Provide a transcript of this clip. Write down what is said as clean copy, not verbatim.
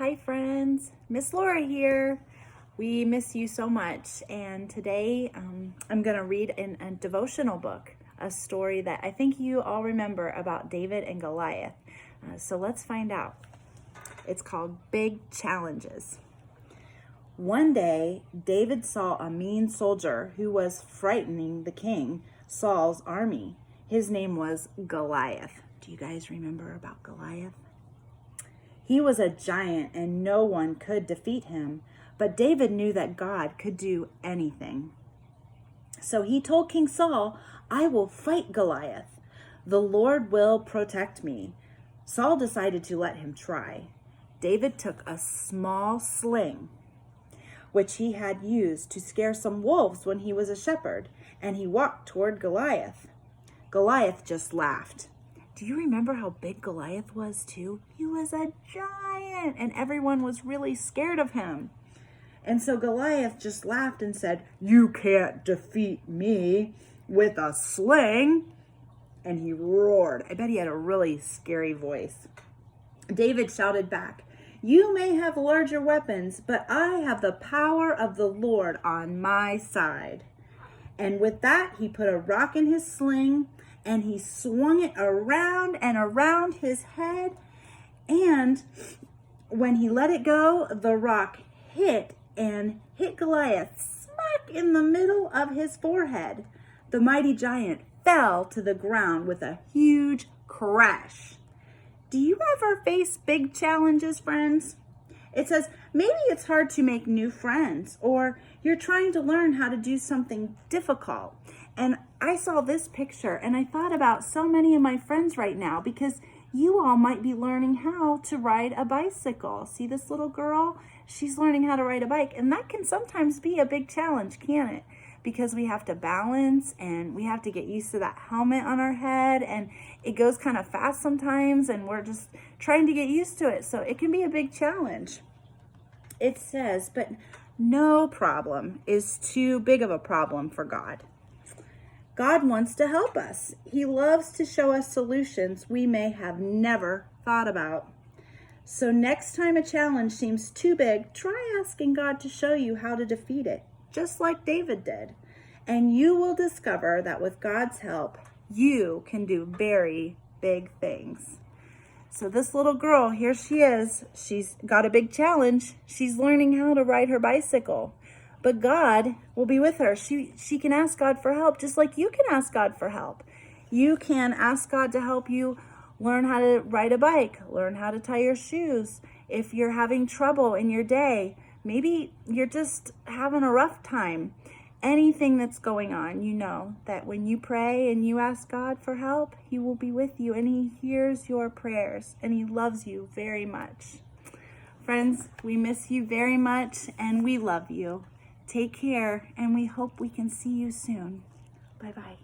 Hi friends, Miss Laura here. We miss you so much, and today I'm going to read in a devotional book, a story that I think you all remember about David and Goliath. So let's find out. It's called Big Challenges. One day, David saw a mean soldier who was frightening the king, Saul's army. His name was Goliath. Do you guys remember about Goliath? He was a giant and no one could defeat him, but David knew that God could do anything. So he told King Saul, "I will fight Goliath. The Lord will protect me." Saul decided to let him try. David took a small sling, which he had used to scare some wolves when he was a shepherd, and he walked toward Goliath. Goliath just laughed. Do you remember how big Goliath was too? He was a giant and everyone was really scared of him. And so Goliath just laughed and said, "You can't defeat me with a sling." And he roared. I bet he had a really scary voice. David shouted back, "You may have larger weapons, but I have the power of the Lord on my side." And with that, he put a rock in his sling and he swung it around and around his head. And when he let it go, the rock hit Goliath smack in the middle of his forehead. The mighty giant fell to the ground with a huge crash. Do you ever face big challenges, friends? It says maybe it's hard to make new friends, or you're trying to learn how to do something difficult. And I saw this picture and I thought about so many of my friends right now, because you all might be learning how to ride a bicycle. See this little girl? She's learning how to ride a bike, and that can sometimes be a big challenge, can't it? Because we have to balance and we have to get used to that helmet on our head, and it goes kind of fast sometimes and we're just trying to get used to it. So it can be a big challenge. It says, but no problem is too big of a problem for God. God wants to help us. He loves to show us solutions we may have never thought about. So next time a challenge seems too big, try asking God to show you how to defeat it, just like David did. And you will discover that with God's help, you can do very big things. So this little girl, here she is. She's got a big challenge. She's learning how to ride her bicycle. But God will be with her. She can ask God for help, just like you can ask God for help. You can ask God to help you learn how to ride a bike, learn how to tie your shoes. If you're having trouble in your day, maybe you're just having a rough time. Anything that's going on, you know that when you pray and you ask God for help, He will be with you and He hears your prayers and He loves you very much. Friends, we miss you very much and we love you. Take care, and we hope we can see you soon. Bye-bye.